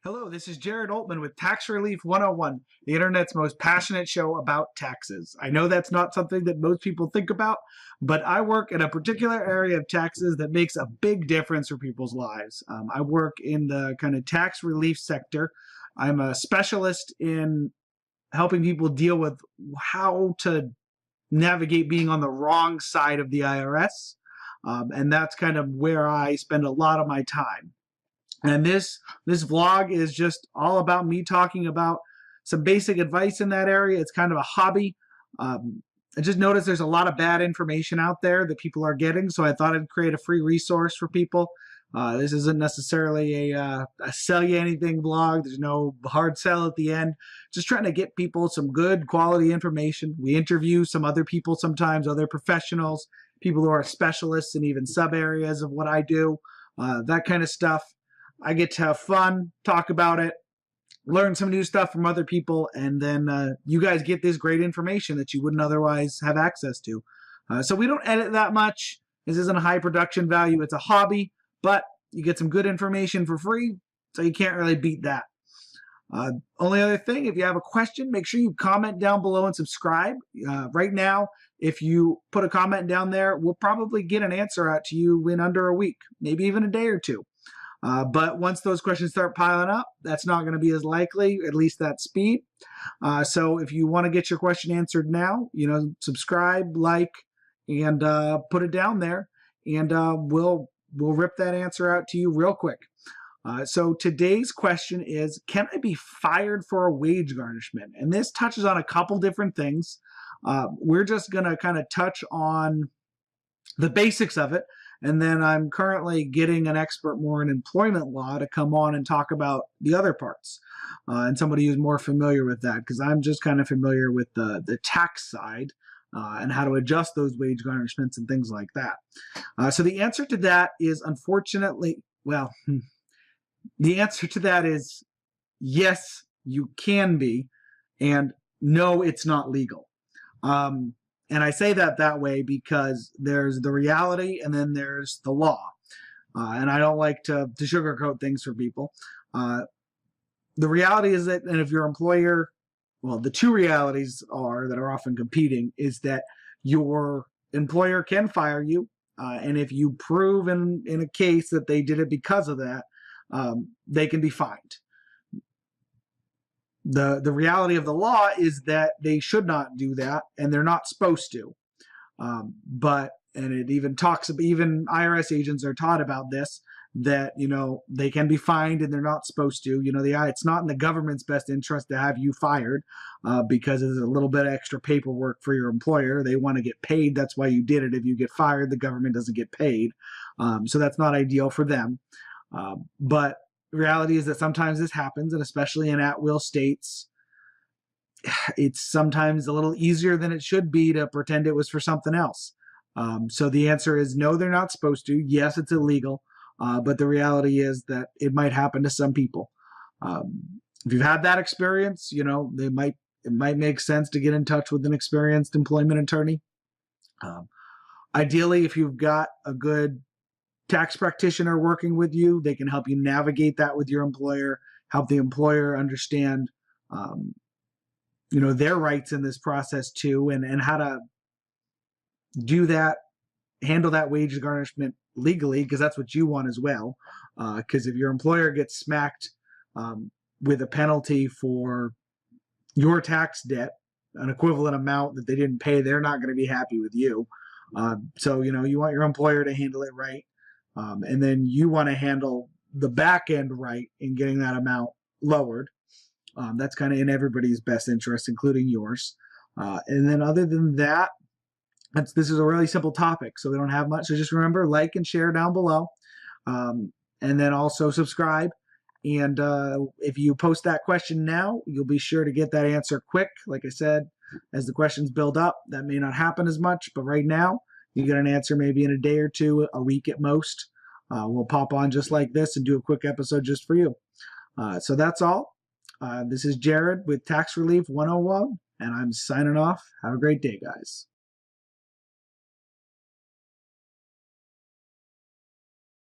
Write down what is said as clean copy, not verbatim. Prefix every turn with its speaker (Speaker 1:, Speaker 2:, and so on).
Speaker 1: Hello, this is Jared Altman with Tax Relief 101, the internet's most passionate show about taxes. I know that's not something that most people think about, but I work in a particular area of taxes that makes a big difference for people's lives. I work in the kind of tax relief sector. I'm a specialist in helping people deal with how to navigate being on the wrong side of the IRS. And that's kind of where I spend a lot of my time. And this vlog is just all about me talking about some basic advice in that area. It's kind of a hobby. I just noticed there's a lot of bad information out there that people are getting, so I thought I'd create a free resource for people. This isn't necessarily a sell you anything vlog. There's no hard sell at the end. Just trying to get people some good quality information. We interview some other people sometimes, other professionals, people who are specialists in even sub areas of what I do, that kind of stuff. I get to have fun, talk about it, learn some new stuff from other people, and then you guys get this great information that you wouldn't otherwise have access to. So we don't edit that much. This isn't a high production value. It's a hobby, but you get some good information for free, so you can't really beat that. Only other thing, if you have a question, make sure you comment down below and subscribe. Right now, if you put a comment down there, we'll probably get an answer out to you in under a week, maybe even a day or two. But once those questions start piling up, that's not going to be as likely, at least that speed. So if you want to get your question answered now, subscribe, like, and put it down there, and we'll rip that answer out to you real quick. So today's question is, can I be fired for a wage garnishment? And this touches on a couple different things. We're just going to kind of touch on the basics of it. And then I'm currently getting an expert more in employment law to come on and talk about the other parts, and somebody who's more familiar with that, because I'm just kind of familiar with the tax side and how to adjust those wage garnishments and things like that. So the answer to that is, unfortunately, the answer to that is yes, you can be, and no, it's not legal. And I say that way because there's the reality and then there's the law. And I don't like to sugarcoat things for people. The reality is that, and if your employer, well, the two realities that are often competing is that your employer can fire you. And if you prove in a case that they did it because of that, they can be fined. The reality of the law is that they should not do that, and they're not supposed to. And it even talks, even IRS agents are taught about this, that, they can be fined and they're not supposed to. It's not in the government's best interest to have you fired because it's a little bit of extra paperwork for your employer. They want to get paid. That's why you did it. If you get fired, the government doesn't get paid. So that's not ideal for them. But the reality is that sometimes this happens, and especially in at-will states, it's sometimes a little easier than it should be to pretend it was for something else. So the answer is no, they're not supposed to. Yes, it's illegal, but the reality is that it might happen to some people. If you've had that experience, it might make sense to get in touch with an experienced employment attorney. Ideally, if you've got a good tax practitioner working with you, they can help you navigate that with your employer, help the employer understand, their rights in this process too, and how to do that, handle that wage garnishment legally, because that's what you want as well. Because if your employer gets smacked with a penalty for your tax debt, an equivalent amount that they didn't pay, they're not going to be happy with you. So, you want your employer to handle it right. And then you want to handle the back end right in getting that amount lowered. That's kind of in everybody's best interest, including yours. And then other than that, this is a really simple topic, so we don't have much. So just remember, like and share down below. And then also subscribe. And if you post that question now, you'll be sure to get that answer quick. Like I said, as the questions build up, that may not happen as much, but right now, you get an answer maybe in a day or two, a week at most. We'll pop on just like this and do a quick episode just for you. So that's all. This is Jared with Tax Relief 101, and I'm signing off. Have a great day, guys.